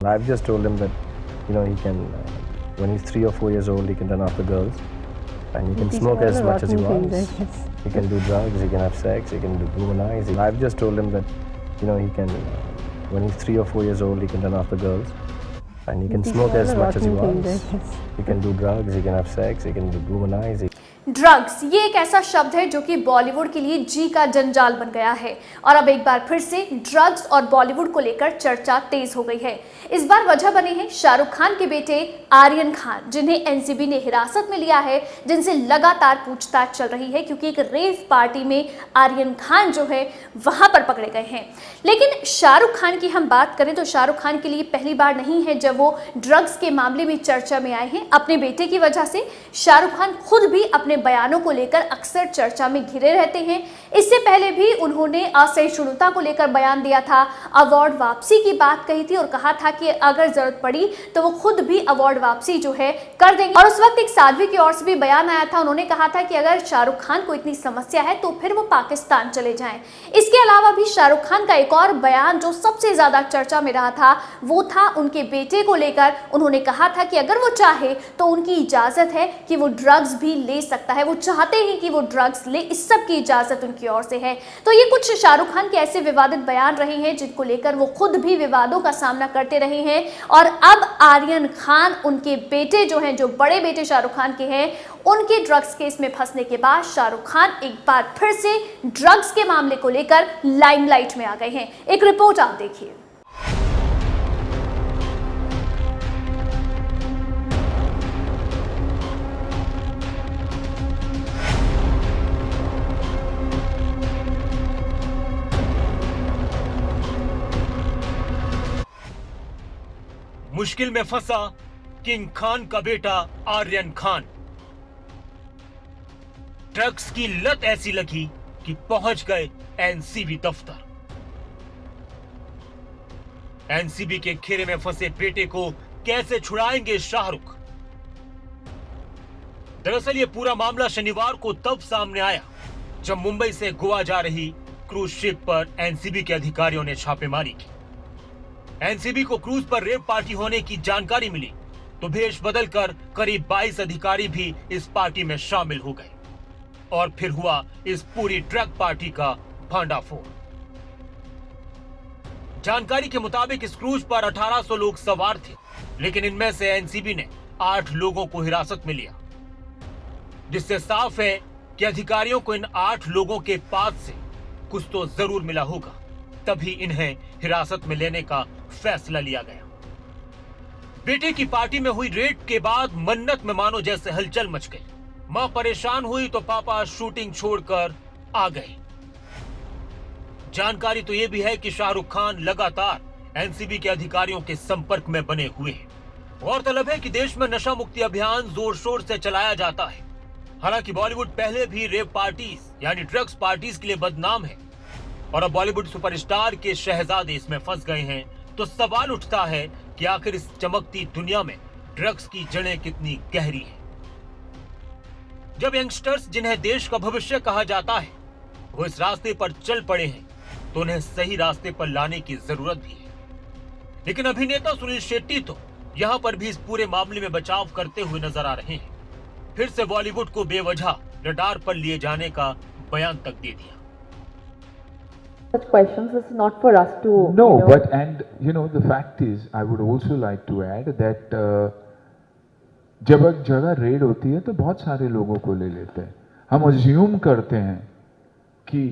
I've just told him that, he can, when he's 3 or 4 years old, he can run after girls, and he can smoke as much as he wants. He can do drugs, he can have sex, he can womanize. I've just told him that, he can, when he's 3 or 4 years old, he can run after girls, and he can smoke as much as he wants. He can do drugs, he can have sex, he can womanize. Drugs ये एक ऐसा शब्द है जो कि बॉलीवुड के लिए जी का जंजाल बन गया है और अब एक बार फिर से ड्रग्स और बॉलीवुड को लेकर चर्चा तेज हो गई है। इस बार वजह बने हैं शाहरुख खान के बेटे आर्यन खान, जिन्हें एनसीबी ने हिरासत में लिया है, जिनसे लगातार पूछताछ चल रही है क्योंकि एक रेव पार्टी में आर्यन खान जो है वहां पर पकड़े गए हैं। लेकिन शाहरुख खान की हम बात करें तो शाहरुख खान के लिए पहली बार नहीं है जब वो ड्रग्स के मामले में चर्चा में आए हैं। अपने बेटे की वजह से शाहरुख खान खुद भी अपने बयानों को लेकर अक्सर चर्चा में घिरे रहते हैं। इससे पहले भी उन्होंने असहिष्णुता को लेकर बयान दिया था, अवार्ड वापसी की बात कही थी और कहा था कि अगर जरूरत पड़ी तो वो खुद भी अवार्ड वापसी जो है कर देंगे। और उस वक्त एक साध्वी की ओर से भी बयान आया था, उन्होंने कहा था कि अगर शाहरुख खान को इतनी समस्या है तो फिर वो पाकिस्तान चले जाएं। इसके अलावा भी शाहरुख खान का एक और बयान जो सबसे ज्यादा चर्चा में रहा था वो था उनके बेटे को लेकर। उन्होंने कहा था कि अगर वो चाहे तो उनकी इजाजत है कि वो ड्रग्स भी ले सकता है, वो चाहते हैं कि वो ड्रग्स ले, इस सब की इजाजत उनकी ओर से है। तो ये कुछ शाहरुख खान के ऐसे विवादित बयान रहे हैं जिनको लेकर वो खुद भी विवादों का सामना करते रहे हैं। और अब आर्यन खान, उनके बेटे जो हैं, जो बड़े बेटे शाहरुख खान के हैं, उनके ड्रग्स केस में फंसने के बाद शाहरुख खान एक बार फिर से ड्रग्स के मामले को लेकर लाइमलाइट में आ गए हैं। एक रिपोर्ट आप देखिए। मुश्किल में फंसा किंग खान का बेटा आर्यन खान। ड्रग्स की लत ऐसी लगी कि पहुंच गए एनसीबी दफ्तर। एनसीबी के घेरे में फंसे बेटे को कैसे छुड़ाएंगे शाहरुख? दरअसल ये पूरा मामला शनिवार को तब सामने आया जब मुंबई से गोवा जा रही क्रूज शिप पर एनसीबी के अधिकारियों ने छापेमारी की। एनसीबी को क्रूज पर रेव पार्टी होने की जानकारी मिली तो भेष बदलकर करीब 22 अधिकारी भी इस पार्टी में शामिल हो गए और फिर हुआ इस पूरी ड्रग पार्टी का भांडाफोड़। जानकारी के मुताबिक इस क्रूज पर 1800 लोग सवार थे, लेकिन इनमें से एनसीबी ने 8 लोगों को हिरासत में लिया, जिससे साफ है कि अधिकारियों को इन 8 लोगों के पास से कुछ तो जरूर मिला होगा, तभी इन्हें हिरासत में लेने का फैसला लिया गया। बेटे की पार्टी में हुई रेड के बाद मन्नत में मानो जैसे हलचल मच गई। मां परेशान हुई तो पापा शूटिंग छोड़कर आ गए। जानकारी तो यह भी है कि शाहरुख खान लगातार एनसीबी के अधिकारियों के संपर्क में बने हुए हैं। गौरतलब है कि देश में नशा मुक्ति अभियान जोर शोर से चलाया जाता है। हालांकि बॉलीवुड पहले भी रेव पार्टीज यानी ड्रग्स पार्टीज के लिए बदनाम है और अब बॉलीवुड सुपरस्टार के शहजादे इसमें फंस गए हैं, तो सवाल उठता है कि आखिर इस चमकती दुनिया में ड्रग्स की जड़ें कितनी गहरी हैं। जब यंगस्टर्स, जिन्हें देश का भविष्य कहा जाता है, वो इस रास्ते पर चल पड़े हैं तो उन्हें सही रास्ते पर लाने की जरूरत भी है। लेकिन अभिनेता सुनील शेट्टी तो यहाँ पर भी इस पूरे मामले में बचाव करते हुए नजर आ रहे हैं। फिर से बॉलीवुड को बेवजह रडार पर लिए जाने का बयान तक दे दिया। Such questions is not for us to. No, but the fact is, I would also like to add that जब एक जगह रेड होती है तो बहुत सारे लोगों को ले लेते हैं। हम अज्यूम करते हैं कि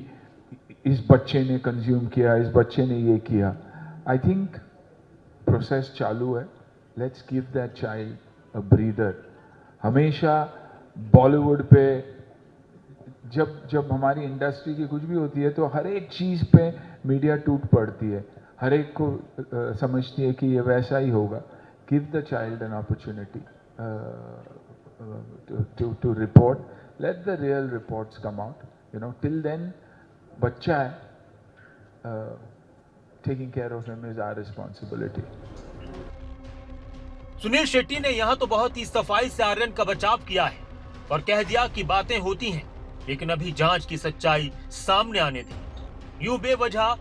इस बच्चे ने कंज्यूम किया, इस बच्चे ने ये किया। आई थिंक प्रोसेस चालू है। Let's give that child a breather. हमेशा बॉलीवुड पे जब हमारी इंडस्ट्री की कुछ भी होती है तो हर एक चीज़ पे मीडिया टूट पड़ती है, हर एक को समझती है कि ये वैसा ही होगा। Give the child an opportunity to report, let the real reports come out. Till then बच्चा है, taking care of him is our responsibility. Sunil Shetty ने यहाँ तो बहुत ही सफाई से आर्यन का बचाव किया है और कह दिया कि बातें होती हैं, लेकिन अभी जांच की सच्चाई सामने आने दें। यूं बेवजह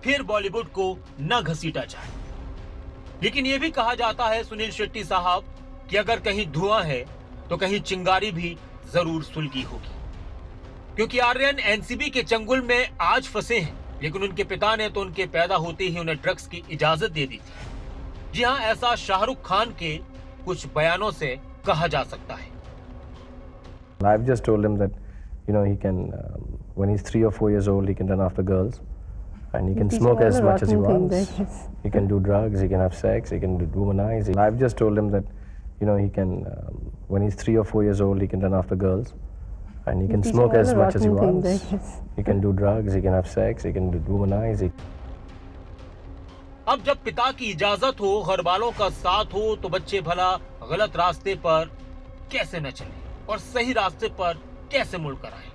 फिर बॉलीवुड को न घसीटा जाए। लेकिन ये भी कहा जाता है सुनील शेट्टी साहब कि अगर कहीं धुआं है तो कहीं चिंगारी भी जरूर सुलगी होगी, क्योंकि आर्यन एनसीबी के चंगुल में आज फंसे हैं, लेकिन उनके पिता ने तो उनके पैदा होते ही उन्हें ड्रग्स की इजाजत दे दी थी। जी हाँ, ऐसा शाहरुख खान के कुछ बयानों से कहा जा सकता है। I've just told him that, you know, he can, when he's 3 or 4 years old, he can run after girls, and he can smoke as much as he wants. He can do drugs, he can have sex, he can womanize. I've just told him that, you know, he can, when he's 3 or 4 years old, he can run after girls, and he can smoke as much as he wants. He can do drugs, he can have sex, he can womanize. अब जब पिता की इजाजत हो, घर वालों का साथ हो, तो बच्चे भला गलत रास्ते पर कैसे न चले और सही रास्ते पर कैसे मुड़कर आए।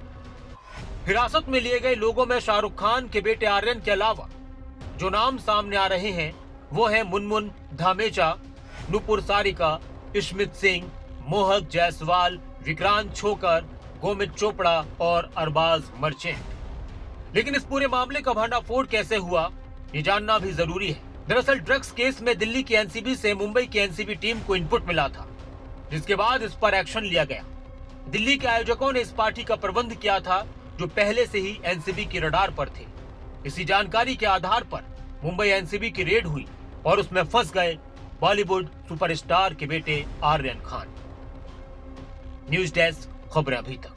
हिरासत में लिए गए लोगों में शाहरुख खान के बेटे आर्यन के अलावा जो नाम सामने आ रहे हैं वो हैं मुनमुन धामेचा, नुपुर सारिका, इशमित सिंह, मोहक जायसवाल, विक्रांत छोकर, गोमित चोपड़ा और अरबाज मर्चेंट। लेकिन इस पूरे मामले का भंडाफोड़ कैसे हुआ, ये जानना भी जरूरी है। दरअसल ड्रग्स केस में दिल्ली की एनसीबी से मुंबई की एनसीबी टीम को इनपुट मिला था, जिसके बाद इस पर एक्शन लिया गया। दिल्ली के आयोजकों ने इस पार्टी का प्रबंध किया था जो पहले से ही एनसीबी की रडार पर थे। इसी जानकारी के आधार पर मुंबई एनसीबी की रेड हुई और उसमें फंस गए बॉलीवुड सुपरस्टार के बेटे आर्यन खान। न्यूज डेस्क, खबरें अभी तक।